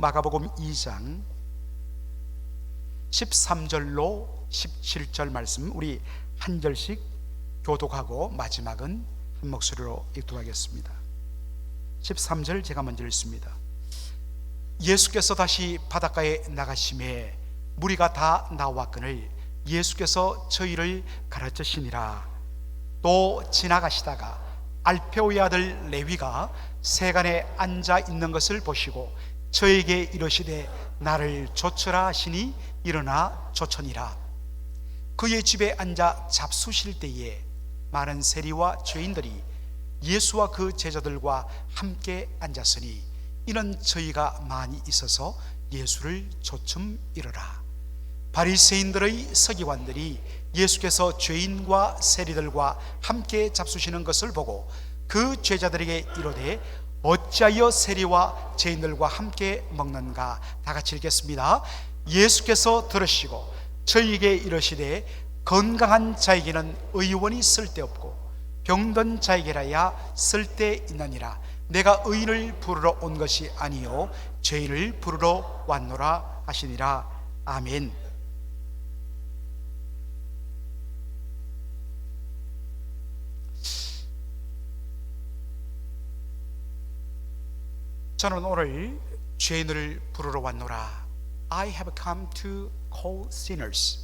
마가복음 2장 13절로 17절 말씀 우리 한 절씩 교독하고 마지막은 한 목소리로 읽도록하겠습니다. 13절 제가 먼저 읽습니다. 예수께서 다시 바닷가에 나가심에 무리가 다 나왔거늘 예수께서 저희를 가르치시니라. 또 지나가시다가 알페오의 아들 레위가 세간에 앉아 있는 것을 보시고 저에게 이르시되 나를 좇으라 하시니 일어나 좇으니라. 그의 집에 앉아 잡수실 때에 많은 세리와 죄인들이 예수와 그 제자들과 함께 앉았으니 이는 저희가 많이 있어서 예수를 좇음이러라. 바리새인들의 서기관들이 예수께서 죄인과 세리들과 함께 잡수시는 것을 보고 그 제자들에게 이르되 어찌하여 세리와 죄인들과 함께 먹는가? 다 같이 읽겠습니다. 예수께서 들으시고 저희에게 이르시되 건강한 자에게는 의원이 쓸데없고 병든 자에게라야 쓸데있느니라. 내가 의인을 부르러 온 것이 아니요 죄인을 부르러 왔노라 하시니라. 아멘. 저는 오늘 죄인을 부르러 왔노라, I have come to call sinners,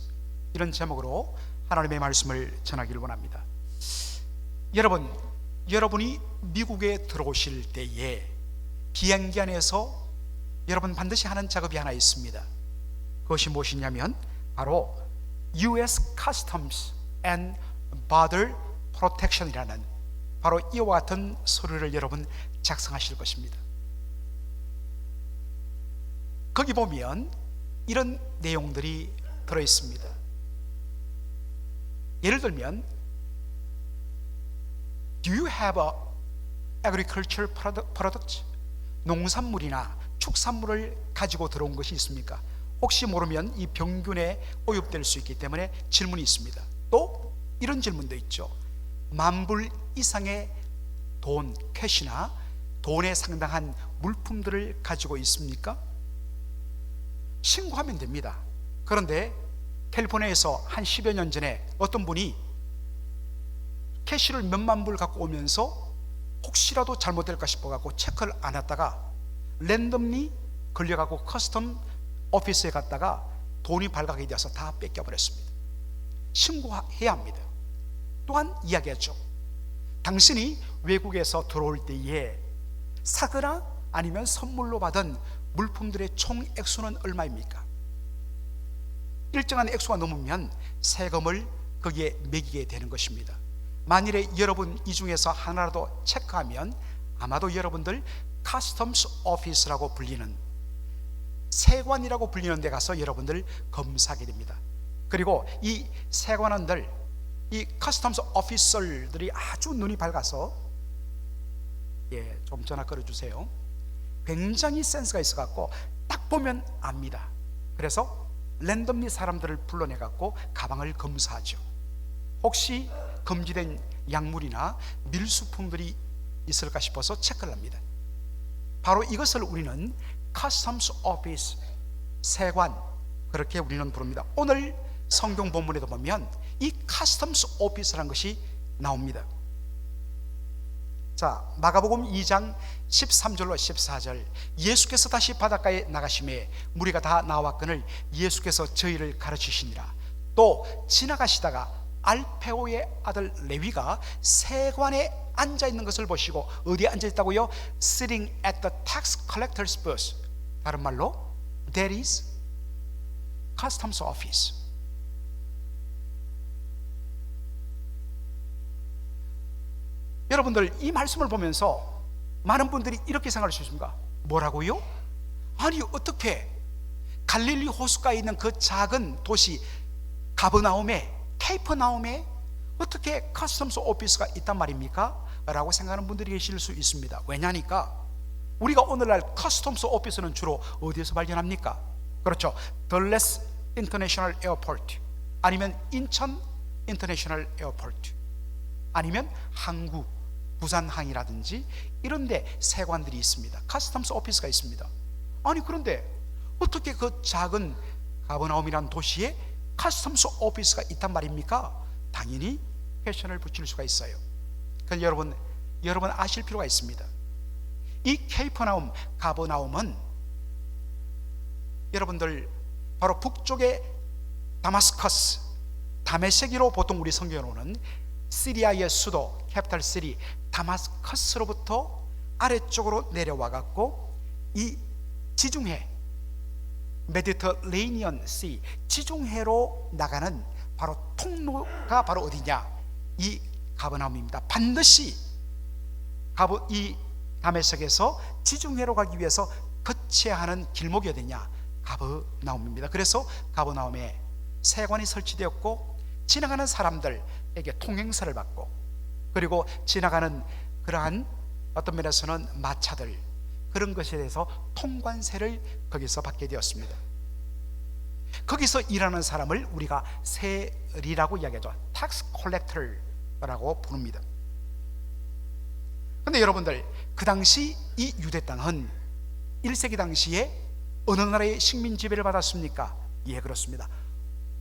이런 제목으로 하나님의 말씀을 전하기를 원합니다. 여러분이 미국에 들어오실 때에 비행기 안에서 여러분 반드시 하는 작업이 하나 있습니다. 그것이 무엇이냐면 바로 US Customs and Border Protection이라는 바로 이와 같은 서류를 여러분 작성하실 것입니다. 거기 보면 이런 내용들이 들어있습니다. 예를 들면 Do you have a agricultural product? 농산물이나 축산물을 가지고 들어온 것이 있습니까? 혹시 모르면 이 병균에 오염될 수 있기 때문에 질문이 있습니다. 또 이런 질문도 있죠. $10,000 이상의 돈, 캐시나 돈에 상당한 물품들을 가지고 있습니까? 신고하면 됩니다. 그런데 캘리포니아에서 한 10여 년 전에 어떤 분이 캐시를 몇만 불 갖고 오면서 혹시라도 잘못될까 싶어갖고 체크를 안 했다가 랜덤리 걸려가고 커스텀 오피스에 갔다가 돈이 발각이 되어서 다 뺏겨버렸습니다. 신고해야 합니다. 또한 이야기했죠. 당신이 외국에서 들어올 때에 사거나 아니면 선물로 받은 물품들의 총 액수는 얼마입니까? 일정한 액수가 넘으면 세금을 거기에 매기게 되는 것입니다. 만일에 여러분 이 중에서 하나라도 체크하면 아마도 여러분들 커스텀스 오피스라고 불리는 세관이라고 불리는 데 가서 여러분들 검사하게 됩니다. 그리고 이 세관원들, 이 커스텀스 오피서들이 아주 눈이 밝아서 좀 전화 걸어주세요. 굉장히 센스가 있어갖고 딱 보면 압니다. 그래서 랜덤리 사람들을 불러내갖고 가방을 검사하죠. 혹시 금지된 약물이나 밀수품들이 있을까 싶어서 체크를 합니다. 바로 이것을 우리는 커스텀스 오피스, 세관, 그렇게 우리는 부릅니다. 오늘 성경 본문에도 보면 이 커스텀스 오피스라는 것이 나옵니다. 자, 마가복음 2장 13절로 14절 예수께서 다시 바닷가에 나가심에 무리가 다 나왔거늘 예수께서 저희를 가르치시니라. 또 지나가시다가 알페오의 아들 레위가 세관에 앉아있는 것을 보시고 어디에 앉아있다고요? Sitting at the tax collector's booth. 다른 말로 That is customs office. 여러분들 이 말씀을 보면서 많은 분들이 이렇게 생각할 수 있습니다. 뭐라고요? 아니 어떻게 갈릴리 호수가에 있는 그 작은 도시 가버나움에, 케이퍼나움에 어떻게 커스텀스 오피스가 있단 말입니까? 라고 생각하는 분들이 계실 수 있습니다. 왜냐니까 우리가 오늘날 커스텀스 오피스는 주로 어디에서 발견합니까? 그렇죠, 덜레스 인터내셔널 에어포트, 아니면 인천 인터내셔널 에어포트, 아니면 항구 부산항이라든지 이런 데 세관들이 있습니다. 커스텀스 오피스가 있습니다. 아니 그런데 어떻게 그 작은 가버나움이라는 도시에 카스텀스 오피스가 있단 말입니까? 당연히 퀘션을 붙일 수가 있어요. 그래서 여러분 아실 필요가 있습니다. 이 케이퍼나움, 가버나움은 여러분들 바로 북쪽의 다마스커스, 다메섹이로 보통 우리 성경으로는 시리아의 수도 캐피탈 시리 다마스커스로부터 아래쪽으로 내려와 갖고 이 지중해 메디터레이니언 시 지중해로 나가는 바로 통로가 바로 어디냐? 이 가버나움입니다. 반드시 이 다메섹에서 지중해로 가기 위해서 거쳐야 하는 길목이 어디냐? 가버나움입니다. 그래서 가버나움에 세관이 설치되었고 지나가는 사람들에게 통행사를 받고 그리고 지나가는 그러한 어떤 면에서는 마차들 그런 것에 대해서 통관세를 거기서 받게 되었습니다. 거기서 일하는 사람을 우리가 세리라고 이야기하죠. 텍스 콜렉터라고 부릅니다. 그런데 여러분들 그 당시 이 유대 땅은 1세기 당시에 어느 나라의 식민 지배를 받았습니까? 예, 그렇습니다.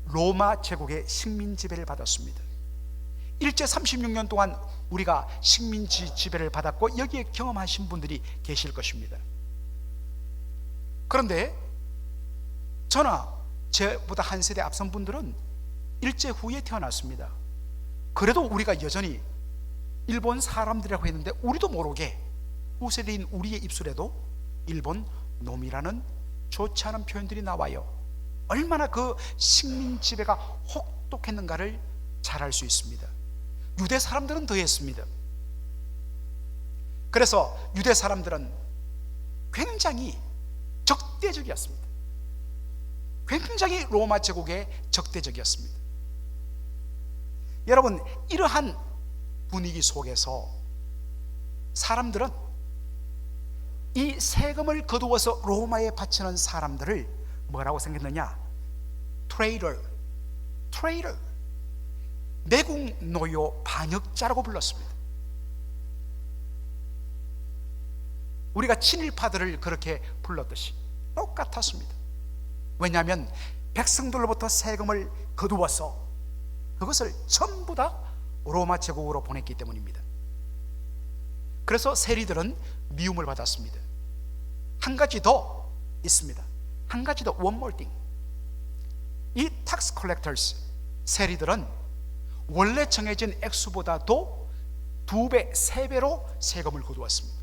로마 제국의 식민 지배를 받았습니다. 일제 36년 동안 우리가 식민 지배를 받았고 여기에 경험하신 분들이 계실 것입니다. 그런데 저나 저보다 한 세대 앞선 분들은 일제 후에 태어났습니다. 그래도 우리가 여전히 일본 사람들이라고 했는데 우리도 모르게 후세대인 우리의 입술에도 일본 놈이라는 좋지 않은 표현들이 나와요. 얼마나 그 식민 지배가 혹독했는가를 잘 알 수 있습니다. 유대 사람들은 더했습니다. 그래서 유대 사람들은 굉장히 적대적이었습니다. 굉장히 로마 제국에 적대적이었습니다. 여러분, 이러한 분위기 속에서 사람들은 이 세금을 거두어서 로마에 바치는 사람들을 뭐라고 생겼느냐? 트레이더, 내국 노요 반역자라고 불렀습니다. 우리가 친일파들을 그렇게 불렀듯이 똑같았습니다. 왜냐하면 백성들로부터 세금을 거두어서 그것을 전부 다 로마 제국으로 보냈기 때문입니다. 그래서 세리들은 미움을 받았습니다. 한 가지 더 있습니다. 한 가지 더, one more thing. 이 tax collectors, 세리들은 원래 정해진 액수보다도 2배, 3배로 세금을 거두었습니다.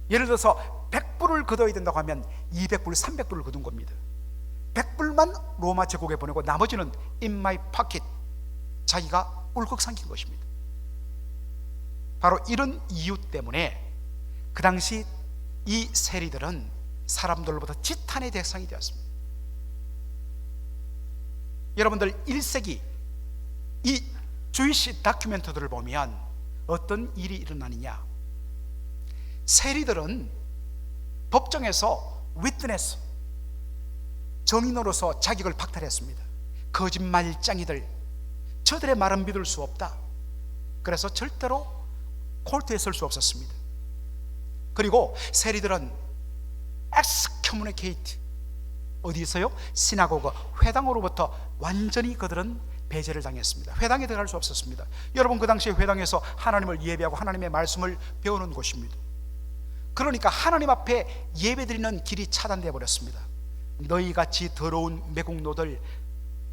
예를 들어서 100불을 거둬야 된다고 하면 200불, 300불을 거둔 겁니다. 100불만 로마 제국에 보내고 나머지는 in my pocket, 자기가 꿀꺽 삼킨 것입니다. 바로 이런 이유 때문에 그 당시 이 세리들은 사람들로부터 지탄의 대상이 되었습니다. 여러분들 1세기 이 주이시 다큐멘터들을 보면 어떤 일이 일어나느냐? 세리들은 법정에서 위트네스, 정인으로서 자격을 박탈했습니다. 거짓말장이들, 저들의 말은 믿을 수 없다. 그래서 절대로 콜트에 설 수 없었습니다. 그리고 세리들은 excommunicate, 어디서요? 시나고그, 회당으로부터 완전히 그들은 배제를 당했습니다. 회당에 들어갈 수 없었습니다. 여러분, 그 당시에 회당에서 하나님을 예배하고 하나님의 말씀을 배우는 곳입니다. 그러니까 하나님 앞에 예배드리는 길이 차단되어 버렸습니다. 너희같이 더러운 매국노들,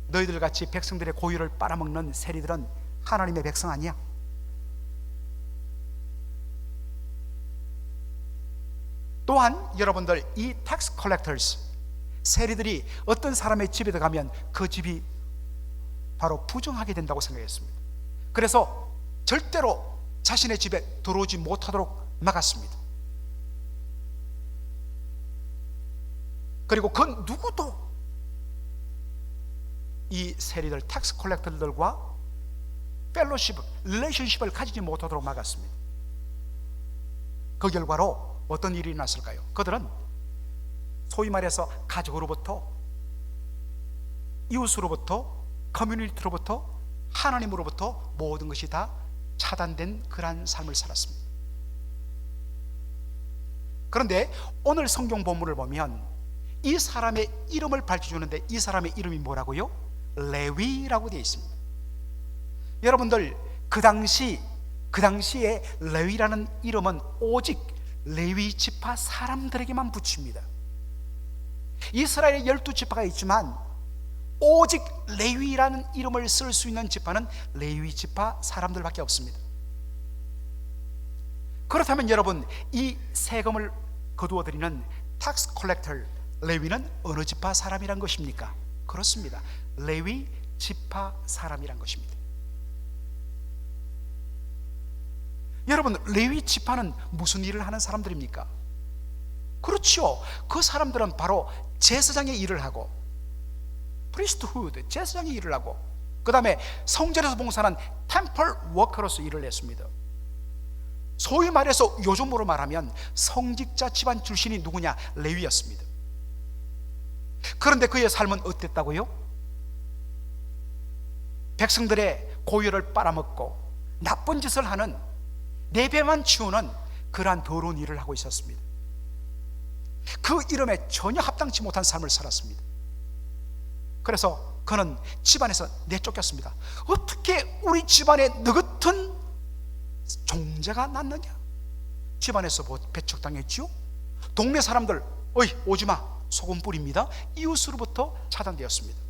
너희들같이 백성들의 고유를 빨아먹는 세리들은 하나님의 백성 아니야? 또한 여러분들, 이 tax collectors, 세리들이 어떤 사람의 집에 들어가면 그 집이 바로 부정하게 된다고 생각했습니다. 그래서 절대로 자신의 집에 들어오지 못하도록 막았습니다. 그리고 그 누구도 이 세리들, 텍스 콜렉터들과 펠로십, 릴레이션십을 가지지 못하도록 막았습니다. 그 결과로 어떤 일이 났을까요? 그들은 소위 말해서 가족으로부터, 이웃으로부터, 커뮤니티로부터, 하나님으로부터 모든 것이 다 차단된 그러한 삶을 살았습니다. 그런데 오늘 성경 본문을 보면 이 사람의 이름을 밝혀주는데 이 사람의 이름이 뭐라고요? 레위라고 되어 있습니다. 여러분들 그 당시에 레위라는 이름은 오직 레위 지파 사람들에게만 붙입니다. 이스라엘에 12지파가 있지만 오직 레위라는 이름을 쓸 수 있는 지파는 레위 지파 사람들밖에 없습니다. 그렇다면 여러분, 이 세금을 거두어 드리는 텍스 컬렉터 레위는 어느 지파 사람이란 것입니까? 그렇습니다. 레위 지파 사람이란 것입니다. 여러분, 레위 지파는 무슨 일을 하는 사람들입니까? 그렇죠. 그 사람들은 바로 제사장의 일을 하고, 프리스트후드, 제사장의 일을 하고, 그 다음에 성전에서 봉사하는 템플 워커로서 일을 했습니다. 소위 말해서 요즘으로 말하면 성직자 집안 출신이 누구냐? 레위였습니다. 그런데 그의 삶은 어땠다고요? 백성들의 고유를 빨아먹고 나쁜 짓을 하는, 내 배만 치우는 그러한 더러운 일을 하고 있었습니다. 그 이름에 전혀 합당치 못한 삶을 살았습니다. 그래서 그는 집안에서 내쫓겼습니다. 어떻게 우리 집안에 너 같은 종자가 났느냐? 집안에서 배척당했죠. 동네 사람들, 어이 오지마, 소금 뿌립니다. 이웃으로부터 차단되었습니다.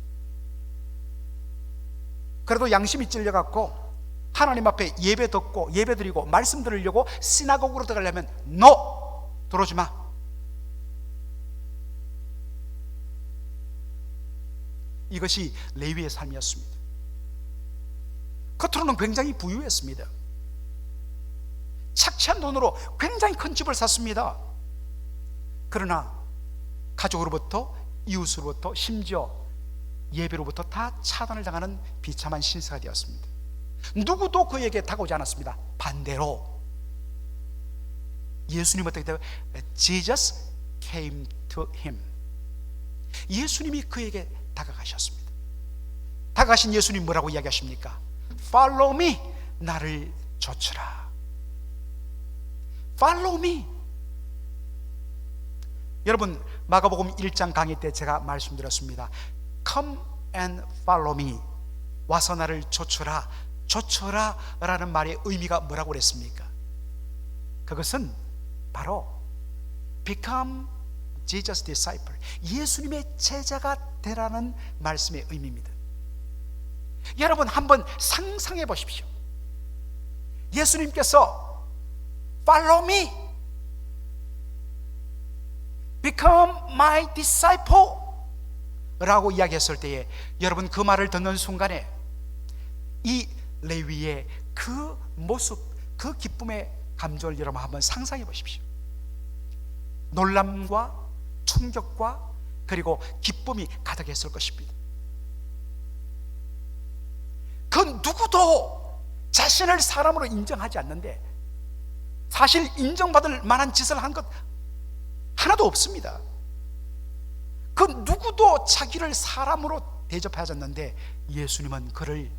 그래도 양심이 찔려갖고 하나님 앞에 예배 듣고 예배 드리고 말씀 들으려고 시나고그로 들어가려면 NO! 들어오지 마. 이것이 레위의 삶이었습니다. 겉으로는 굉장히 부유했습니다. 착취한 돈으로 굉장히 큰 집을 샀습니다. 그러나 가족으로부터, 이웃으로부터, 심지어 예배로부터 다 차단을 당하는 비참한 신세가 되었습니다. 누구도 그에게 다가오지 않았습니다. 반대로 예수님 어떻게 돼요? Jesus came to him. 예수님이 그에게 다가가셨습니다. 다가가신 예수님 뭐라고 이야기하십니까? Follow me, 나를 좇으라. Follow me. 여러분, 마가복음 1장 강의 때 제가 말씀드렸습니다. Come and follow me. 와서 나를 좇으라. 좇으라 라는 말의 의미가 뭐라고 그랬습니까? 그것은 바로 become Jesus disciple, 예수님의 제자가 되라는 말씀의 의미입니다. 여러분, 한번 상상해 보십시오. 예수님께서 Follow me, become my disciple 라고 이야기했을 때에 여러분, 그 말을 듣는 순간에 이 레위의 그 모습, 그 기쁨의 감정을 여러분 한번 상상해 보십시오. 놀람과 충격과 그리고 기쁨이 가득했을 것입니다. 그 누구도 자신을 사람으로 인정하지 않는데 사실 인정받을 만한 짓을 한 것 하나도 없습니다. 그 누구도 자기를 사람으로 대접하지 않는데 예수님은 그를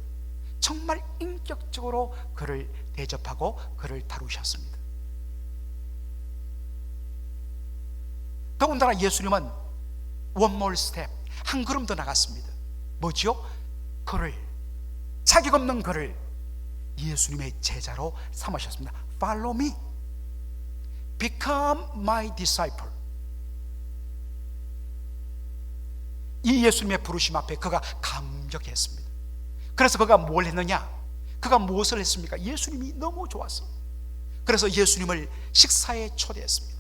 정말 인격적으로 그를 대접하고 그를 다루셨습니다. 더군다나 예수님은 one more step, 한 걸음 더 나갔습니다. 뭐죠? 그를, 자격 없는 그를 예수님의 제자로 삼으셨습니다. Follow me, become my disciple. 이 예수님의 부르심 앞에 그가 감격했습니다. 그래서 그가 뭘 했느냐? 그가 무엇을 했습니까? 예수님이 너무 좋았어. 그래서 예수님을 식사에 초대했습니다.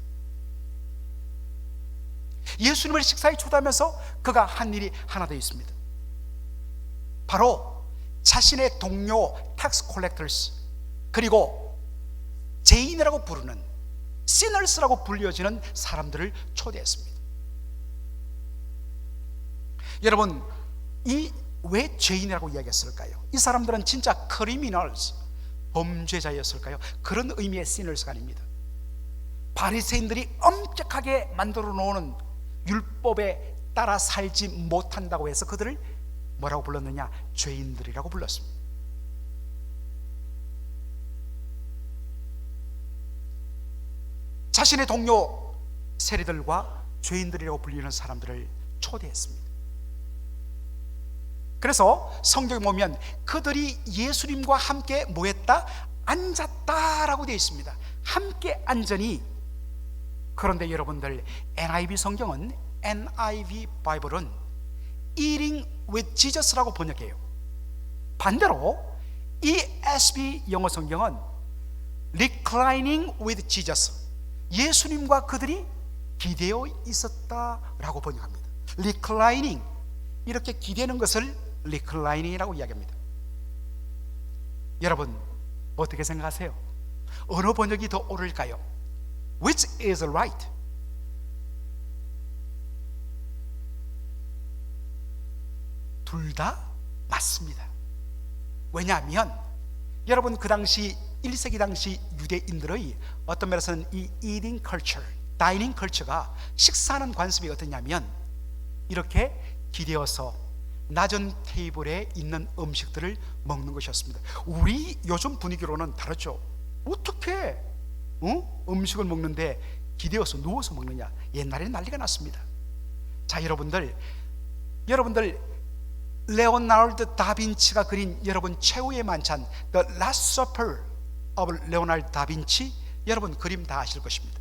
예수님을 식사에 초대하면서 그가 한 일이 하나 더 있습니다. 바로 자신의 동료 텍스 콜렉터스, 그리고 죄인이라고 부르는 시너스라고 불려지는 사람들을 초대했습니다. 여러분, 이 왜 죄인이라고 이야기했을까요? 이 사람들은 진짜 크리미널스, 범죄자였을까요? 그런 의미의 시너스가 아닙니다. 바리새인들이 엄격하게 만들어 놓은 율법에 따라 살지 못한다고 해서 그들을 뭐라고 불렀느냐? 죄인들이라고 불렀습니다. 자신의 동료 세리들과 죄인들이라고 불리는 사람들을 초대했습니다. 그래서 성경에 보면 그들이 예수님과 함께 뭐 했다? 앉았다라고 되어 있습니다. 함께 앉으니. 그런데 여러분들, NIV 성경은, NIV 바이블은 Eating with Jesus라고 번역해요. 반대로 ESV 영어 성경은 Reclining with Jesus, 예수님과 그들이 기대어 있었다라고 번역합니다. Reclining, 이렇게 기대는 것을 Reclining이라고 이야기합니다. 여러분, 어떻게 생각하세요? 어느 번역이 더 옳을까요? Which is right? 둘 다 맞습니다. 왜냐하면 여러분, 그 당시 1세기 당시 유대인들의 어떤 면에서는 이 eating culture, dining culture가, 식사하는 관습이 어떠냐면 이렇게 기대어서 낮은 테이블에 있는 음식들을 먹는 것이었습니다. 우리 요즘 분위기로는 다르죠. 어떻게 음식을 먹는데 기대어서 누워서 먹느냐. 옛날에는 난리가 났습니다. 자, 여러분들 레오나르도 다빈치가 그린 여러분 최후의 만찬, The Last Supper of 레오나르도 다빈치, 여러분 그림 다 아실 것입니다.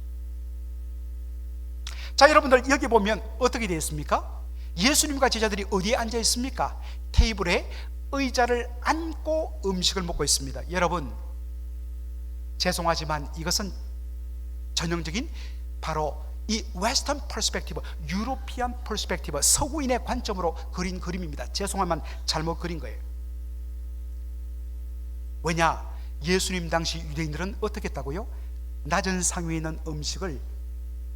자, 여러분들 여기 보면 어떻게 되어 있습니까? 예수님과 제자들이 어디에 앉아 있습니까? 테이블에 의자를 앉고 음식을 먹고 있습니다. 여러분, 죄송하지만 이것은 전형적인 바로 이 웨스턴 퍼스펙티브, 유로피안 퍼스펙티브, 서구인의 관점으로 그린 그림입니다. 죄송하면 잘못 그린 거예요. 왜냐? 예수님 당시 유대인들은 어떻게 했다고요? 낮은 상위에 있는 음식을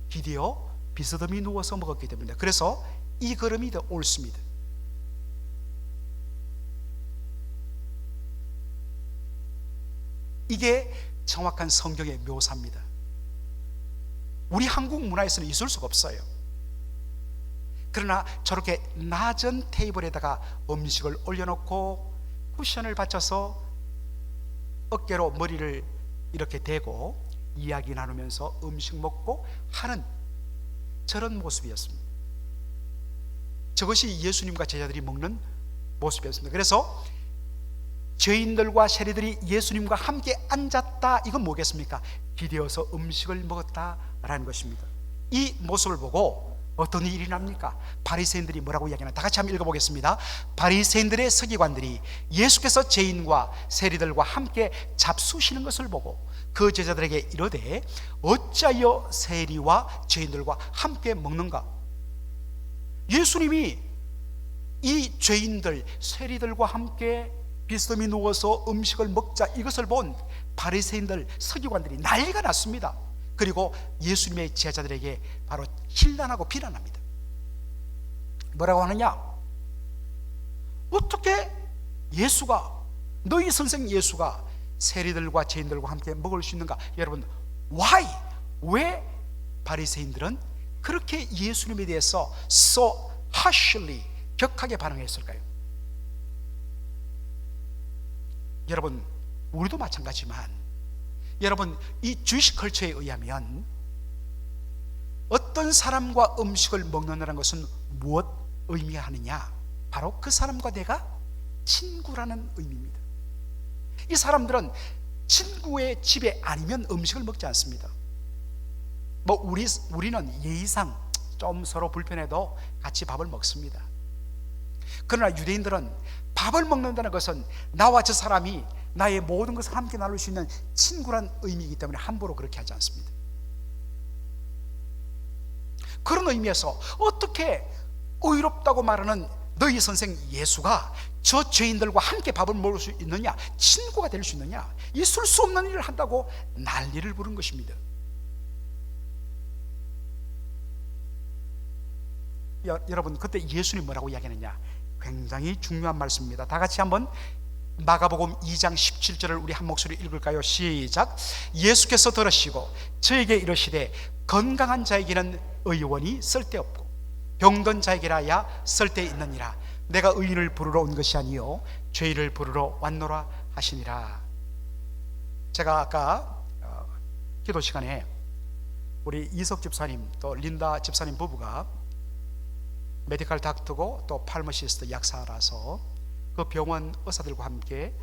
기대어 비스듬히 누워서 먹었기 때문에, 그래서 이 그림이 더 옳습니다. 이게 정확한 성경의 묘사입니다. 우리 한국 문화에서는 있을 수가 없어요. 그러나 저렇게 낮은 테이블에다가 음식을 올려놓고 쿠션을 받쳐서 어깨로 머리를 이렇게 대고 이야기 나누면서 음식 먹고 하는 저런 모습이었습니다. 저것이 예수님과 제자들이 먹는 모습이었습니다. 그래서 죄인들과 세리들이 예수님과 함께 앉았다, 이건 뭐겠습니까? 기대어서 음식을 먹었다라는 것입니다. 이 모습을 보고 어떤 일이 납니까? 바리새인들이 뭐라고 이야기하나, 다 같이 한번 읽어보겠습니다. 바리새인들의 서기관들이 예수께서 죄인과 세리들과 함께 잡수시는 것을 보고 그 제자들에게 이르되 어찌하여 세리와 죄인들과 함께 먹는가? 예수님이 이 죄인들, 세리들과 함께 비스듬히 누워서 음식을 먹자, 이것을 본 바리새인들, 서기관들이 난리가 났습니다. 그리고 예수님의 제자들에게 바로 힐난하고 비난합니다. 뭐라고 하느냐? 어떻게 예수가, 너희 선생 예수가 세리들과 죄인들과 함께 먹을 수 있는가? 여러분, why? 왜 바리새인들은 그렇게 예수님에 대해서 so harshly, 격하게 반응했을까요? 여러분, 우리도 마찬가지지만 여러분, 이 주식 컬처에 의하면 어떤 사람과 음식을 먹는다는 것은 무엇 의미하느냐? 바로 그 사람과 내가 친구라는 의미입니다. 이 사람들은 친구의 집에 아니면 음식을 먹지 않습니다. 우리는 예의상 좀 서로 불편해도 같이 밥을 먹습니다. 그러나 유대인들은 밥을 먹는다는 것은 나와 저 사람이 나의 모든 것을 함께 나눌 수 있는 친구란 의미이기 때문에 함부로 그렇게 하지 않습니다. 그런 의미에서 어떻게 의롭다고 말하는 너희 선생 예수가 저 죄인들과 함께 밥을 먹을 수 있느냐, 친구가 될 수 있느냐, 있을 수 없는 일을 한다고 난리를 부른 것입니다. 여러분, 그때 예수님이 뭐라고 이야기하느냐? 굉장히 중요한 말씀입니다. 다 같이 한번 마가복음 2장 17절을 우리 한 목소리 읽을까요? 시작. 예수께서 들으시고 저에게 이르시되 건강한 자에게는 의원이 쓸데없고 병든 자에게라야 쓸데있느니라. 내가 의인을 부르러 온 것이 아니요 죄인을 부르러 왔노라 하시니라. 제가 아까 기도 시간에 우리 이석 집사님 또 린다 집사님 부부가 메디컬 닥터고 또 팔머시스트 약사라서 그 병원 의사들과 함께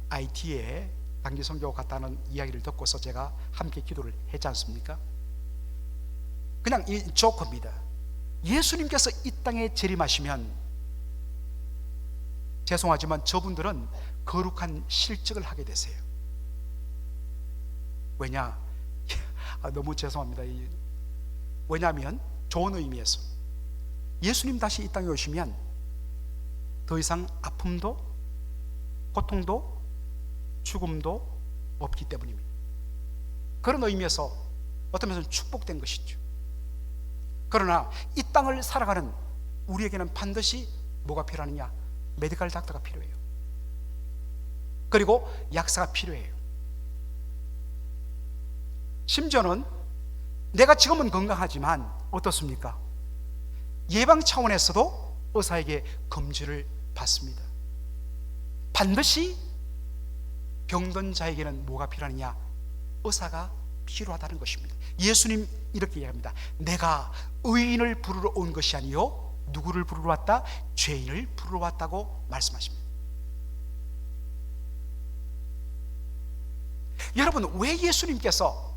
IT에 단기 선교 갔다는 이야기를 듣고서 제가 함께 기도를 했지 않습니까? 그냥 이 조커입니다. 예수님께서 이 땅에 재림하시면 죄송하지만 저분들은 거룩한 실직을 하게 되세요. 왜냐? 너무 죄송합니다. 왜냐하면 좋은 의미에서 예수님 다시 이 땅에 오시면 더 이상 아픔도 고통도 죽음도 없기 때문입니다. 그런 의미에서 어떤 면에서는 축복된 것이죠. 그러나 이 땅을 살아가는 우리에게는 반드시 뭐가 필요하느냐? 메디컬 닥터가 필요해요. 그리고 약사가 필요해요. 심지어는 내가 지금은 건강하지만 어떻습니까? 예방 차원에서도 의사에게 검진을 받습니다. 반드시 병든 자에게는 뭐가 필요하느냐? 의사가 필요하다는 것입니다. 예수님 이렇게 이야기합니다. 내가 의인을 부르러 온 것이 아니요 누구를 부르러 왔다? 죄인을 부르러 왔다고 말씀하십니다. 여러분, 왜 예수님께서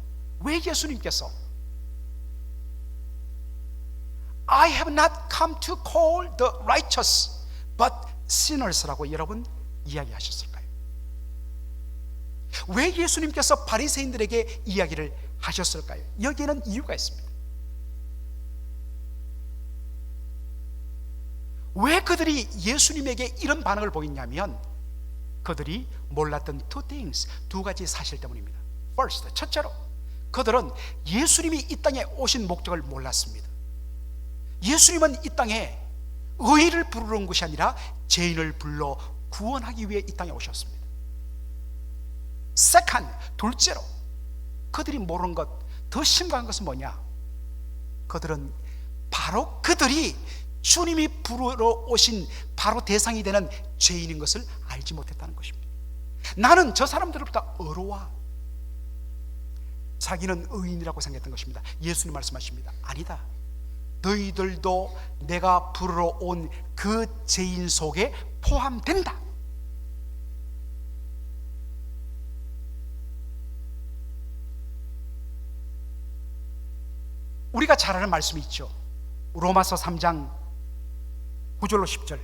I have not come to call the righteous but sinners라고 여러분 이야기하셨을까요? 왜 예수님께서 바리새인들에게 이야기를 하셨을까요? 여기에는 이유가 있습니다. 왜 그들이 예수님에게 이런 반응을 보였냐면 그들이 몰랐던 two things, 두 가지 사실 때문입니다. First, 첫째로 그들은 예수님이 이 땅에 오신 목적을 몰랐습니다. 예수님은 이 땅에 의인을 부르러 온 것이 아니라 죄인을 불러 구원하기 위해 이 땅에 오셨습니다. Second, 둘째로 그들이 모르는 것, 더 심각한 것은 뭐냐? 그들이 주님이 부르러 오신 바로 대상이 되는 죄인인 것을 알지 못했다는 것입니다. 나는 저 사람들보다 어려워. 자기는 의인이라고 생각했던 것입니다. 예수님 말씀하십니다. 아니다. 너희들도 내가 부르러 온 그 죄인 속에 포함된다. 우리가 잘 아는 말씀이 있죠. 로마서 3장 9절로 10절.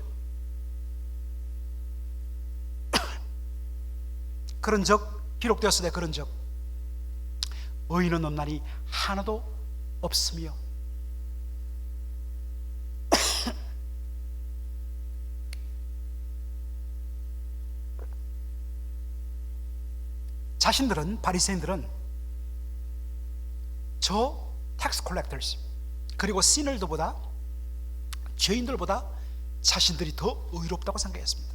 그런즉 기록되었으되 그런즉 의인은 없나니 하나도 없으며 바리새인들은 저 텍스 콜렉터스 그리고 시너들보다 죄인들보다 자신들이 더 의롭다고 생각했습니다.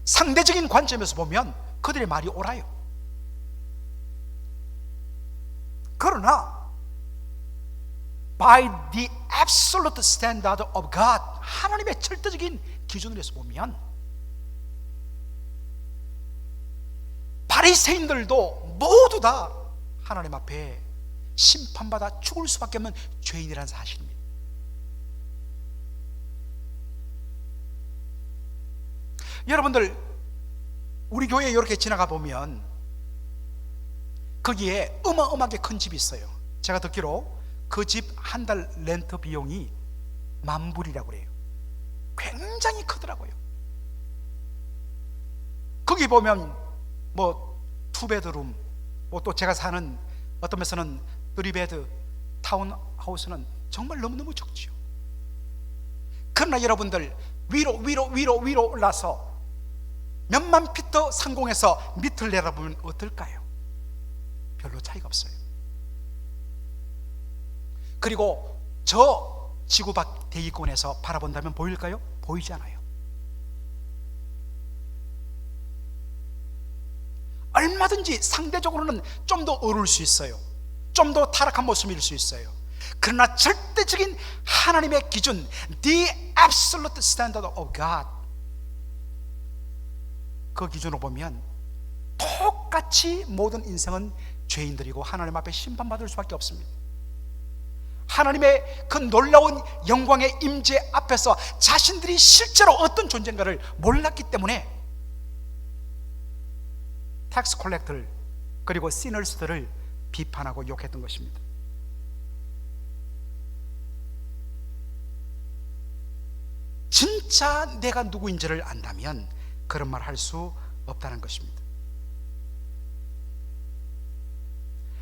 상대적인 관점에서 보면 그들의 말이 옳아요. 그러나 by the absolute standard of God, 하나님의 절대적인 기준으로서 보면 바리새인들도 모두 다 하나님 앞에 심판받아 죽을 수밖에 없는 죄인이라는 사실입니다. 여러분들, 우리 교회에 이렇게 지나가 보면 거기에 어마어마하게 큰 집이 있어요. 제가 듣기로 그 집 한 달 렌트 비용이 10,000불이라고 그래요. 굉장히 크더라고요. 거기 보면 뭐 투베드룸, 뭐 또 제가 사는 어떤 면에서는 3베드 타운하우스는 정말 너무너무 적죠. 그러나 여러분들 위로 올라서 몇만 피트 상공에서 밑을 내려보면 어떨까요? 별로 차이가 없어요. 그리고 저 지구 밖 대기권에서 바라본다면 보일까요? 보이지 않아요. 얼마든지 상대적으로는 좀 더 어려울 수 있어요. 좀 더 타락한 모습일 수 있어요. 그러나 절대적인 하나님의 기준, the absolute standard of God, 그 기준으로 보면 똑같이 모든 인생은 죄인들이고 하나님 앞에 심판받을 수밖에 없습니다. 하나님의 그 놀라운 영광의 임재 앞에서 자신들이 실제로 어떤 존재인가를 몰랐기 때문에 텍스 콜렉터를 그리고 시너스들을 비판하고 욕했던 것입니다. 진짜 내가 누구인지를 안다면 그런 말 할 수 없다는 것입니다.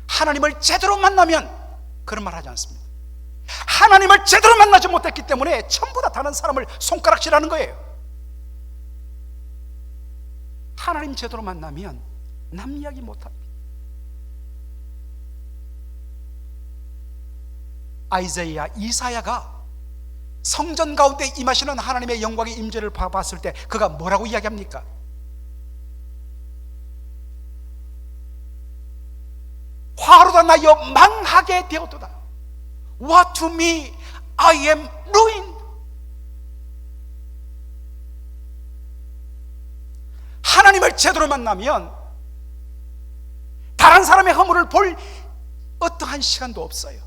하나님을 제대로 만나면 그런 말 하지 않습니다. 하나님을 제대로 만나지 못했기 때문에 전부 다 다른 사람을 손가락질하는 거예요. 하나님 제대로 만나면 남 이야기 못합니다. 이사야가 성전 가운데 임하시는 하나님의 영광의 임재를 봤을 때 그가 뭐라고 이야기합니까? 화로다 나여 망하게 되었도다. What to me, I am ruined. 하나님을 제대로 만나면 다른 사람의 허물을 볼 어떠한 시간도 없어요.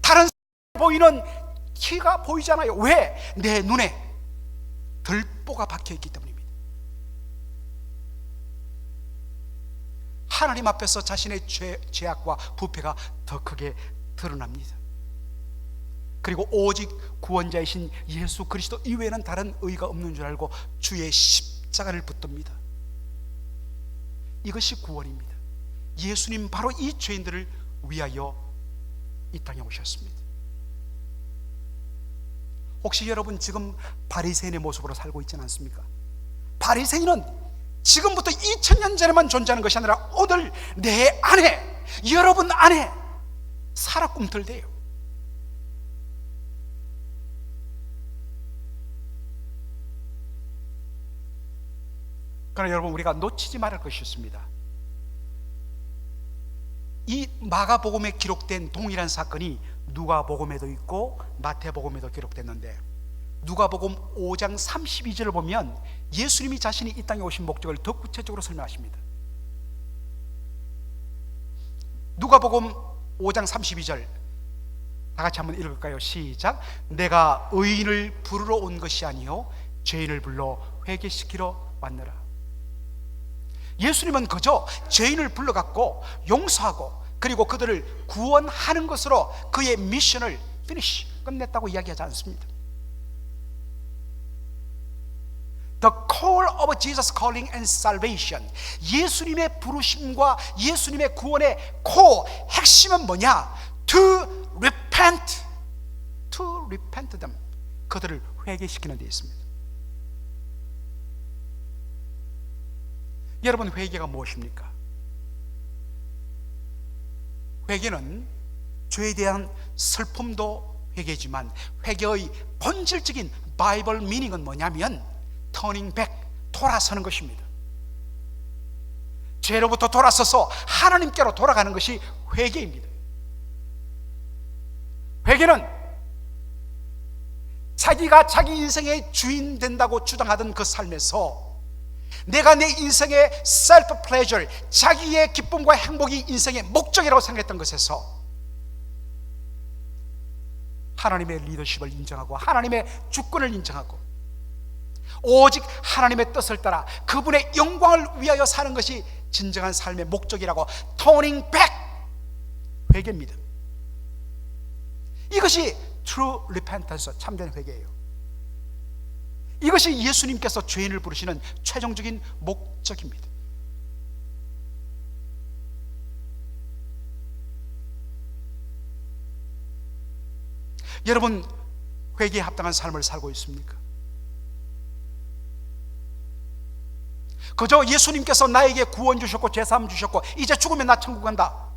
다른 사람이 보이는 키가 보이잖아요. 왜? 내 눈에 들보가 박혀있기 때문입니다. 하나님 앞에서 자신의 죄악과 부패가 더 크게 드러납니다. 그리고 오직 구원자이신 예수 그리스도 이외에는 다른 의가 없는 줄 알고 주의 십자가를 붙듭니다. 이것이 구원입니다. 예수님 바로 이 죄인들을 위하여 이 땅에 오셨습니다. 혹시 여러분 지금 바리새인의 모습으로 살고 있지는 않습니까? 바리새인은 지금부터 2000년 전에만 존재하는 것이 아니라 오늘 내 안에, 여러분 안에 살아 꿈틀대요. 그러나 여러분, 우리가 놓치지 말할 것이 있습니다. 이 마가복음에 기록된 동일한 사건이 누가복음에도 있고 마태복음에도 기록됐는데, 누가복음 5장 32절을 보면 예수님이 자신이 이 땅에 오신 목적을 더 구체적으로 설명하십니다. 누가복음 5장 32절 다 같이 한번 읽을까요? 시작. 내가 의인을 부르러 온 것이 아니요 죄인을 불러 회개시키러 왔노라. 예수님은 그저 죄인을 불러갖고 용서하고 그리고 그들을 구원하는 것으로 그의 미션을 끝냈다고 이야기하지 않습니다. The call of Jesus calling and salvation, 예수님의 부르심과 예수님의 구원의 핵심은 뭐냐? To repent them, 그들을 회개시키는 데 있습니다. 여러분, 회개가 무엇입니까? 회개는 죄에 대한 슬픔도 회개지만 회개의 본질적인 바이블 미닝은 뭐냐면 turning back, 돌아서는 것입니다. 죄로부터 돌아서서 하나님께로 돌아가는 것이 회개입니다. 회개는 자기가 자기 인생의 주인 된다고 주장하던 그 삶에서 내가 내 인생의 셀프 플레저를, 자기의 기쁨과 행복이 인생의 목적이라고 생각했던 것에서 하나님의 리더십을 인정하고 하나님의 주권을 인정하고 오직 하나님의 뜻을 따라 그분의 영광을 위하여 사는 것이 진정한 삶의 목적이라고 turning back, 회개입니다. 이것이 true repentance, 참된 회개예요. 이것이 예수님께서 죄인을 부르시는 최종적인 목적입니다. 여러분, 회개에 합당한 삶을 살고 있습니까? 그저 예수님께서 나에게 구원 주셨고 제사함 주셨고 이제 죽으면 나 천국 간다,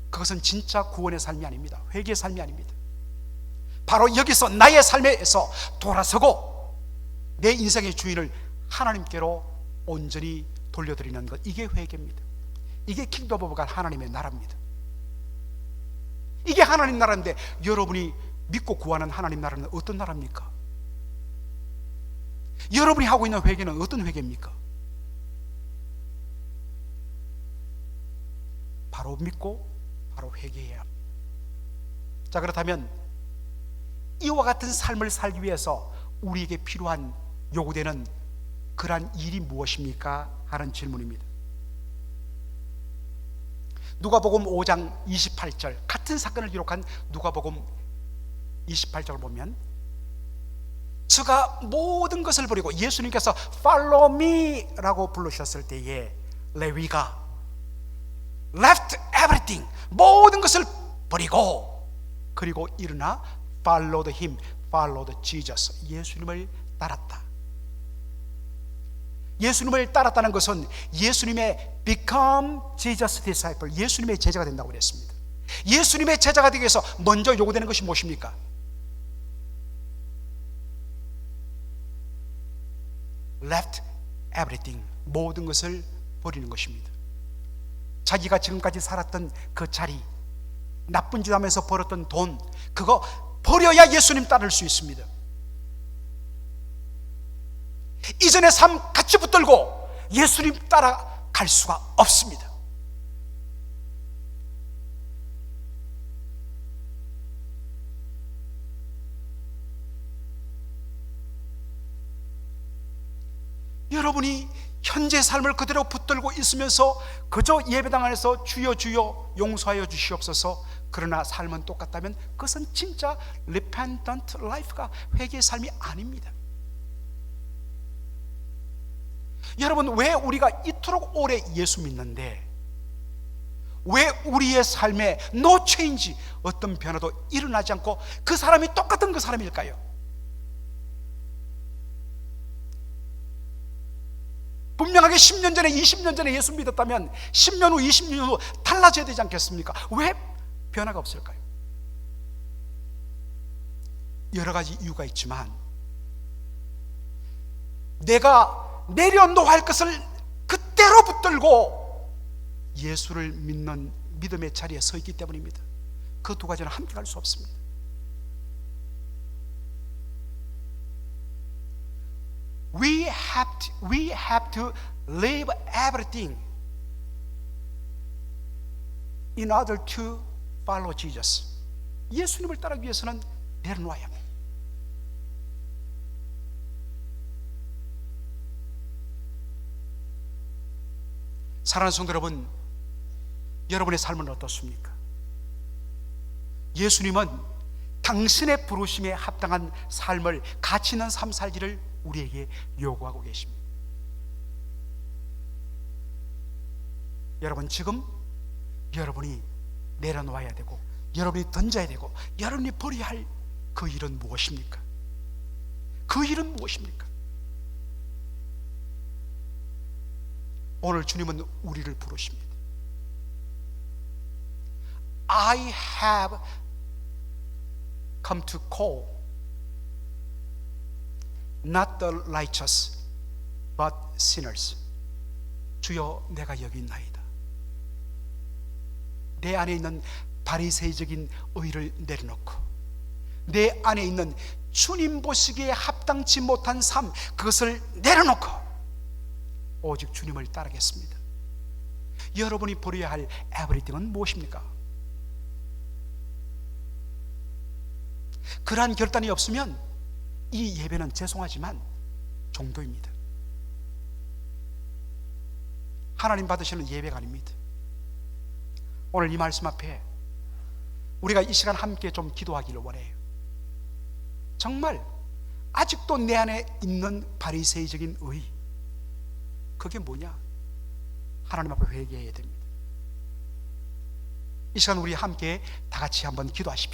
그것은 진짜 구원의 삶이 아닙니다. 회개의 삶이 아닙니다. 바로 여기서 나의 삶에서 돌아서고 내 인생의 주인을 하나님께로 온전히 돌려드리는 것, 이게 회개입니다. 이게 킹덤 오브 갓, 하나님의 나라입니다. 이게 하나님 나라인데 여러분이 믿고 구하는 하나님 나라는 어떤 나라입니까? 여러분이 하고 있는 회개는 어떤 회개입니까? 바로 믿고 바로 회개해야 합니다. 자, 그렇다면 이와 같은 삶을 살기 위해서 우리에게 필요한 요구되는 그러한 일이 무엇입니까? 하는 질문입니다. 누가복음 5장 28절, 같은 사건을 기록한 누가복음 28절을 보면, 저가 모든 것을 버리고, 예수님께서 Follow me 라고 부르셨을 때에 레위가 left everything, 모든 것을 버리고, 그리고 일어나 followed him, followed Jesus, 예수님을 따랐다. 예수님을 따랐다는 것은 예수님의 become Jesus disciple, 예수님의 제자가 된다고 그랬습니다. 예수님의 제자가 되기 위해서 먼저 요구되는 것이 무엇입니까? left everything, 모든 것을 버리는 것입니다. 자기가 지금까지 살았던 그 자리, 나쁜 짓 하면서 벌었던 돈, 그거 버려야 예수님 따를 수 있습니다. 이전의 삶 같이 붙들고 예수님 따라갈 수가 없습니다. 여러분이 현재 삶을 그대로 붙들고 있으면서 그저 예배당 안에서 주여 주여 용서하여 주시옵소서, 그러나 삶은 똑같다면 그것은 진짜 repentant life가, 회개의 삶이 아닙니다. 여러분, 왜 우리가 이토록 오래 예수 믿는데 왜 우리의 삶에 no change, 어떤 변화도 일어나지 않고 그 사람이 똑같은 그 사람일까요? 분명하게 10년 전에 20년 전에 예수 믿었다면 10년 후 20년 후 달라져야 되지 않겠습니까? 왜 변화가 없을까요? 여러 가지 이유가 있지만, 내가 내려놓아야 할 것을 그대로 붙들고 예수를 믿는 믿음의 자리에 서 있기 때문입니다. 그 두 가지는 함께 갈 수 없습니다. We have to leave everything in order to follow Jesus. 예수님을 따르기 위해서는 내려놓아야 합니다. 사랑하는 성도 여러분, 여러분의 삶은 어떻습니까? 예수님은 당신의 부르심에 합당한 삶을, 가치 있는 삶 살기를 우리에게 요구하고 계십니다. 여러분, 지금 여러분이 내려놓아야 되고, 여러분이 던져야 되고, 여러분이 버려야 할 그 일은 무엇입니까? 그 일은 무엇입니까? 오늘 주님은 우리를 부르십니다. I have come to call not the righteous but sinners. 주여, 내가 여기 있나이다. 내 안에 있는 바리새이적인 의를 내려놓고 내 안에 있는 주님 보시기에 합당치 못한 삶, 그것을 내려놓고 오직 주님을 따르겠습니다. 여러분이 버려야 할 everything은 무엇입니까? 그러한 결단이 없으면 이 예배는 죄송하지만 종도입니다. 하나님 받으시는 예배가 아닙니다. 오늘 이 말씀 앞에 우리가 이 시간 함께 좀 기도하기를 원해요. 정말 아직도 내 안에 있는 바리새이적인 의, 그게 뭐냐? 하나님 앞에 회개해야 됩니다. 이 시간 우리 함께 다 같이 한번 기도하십시오.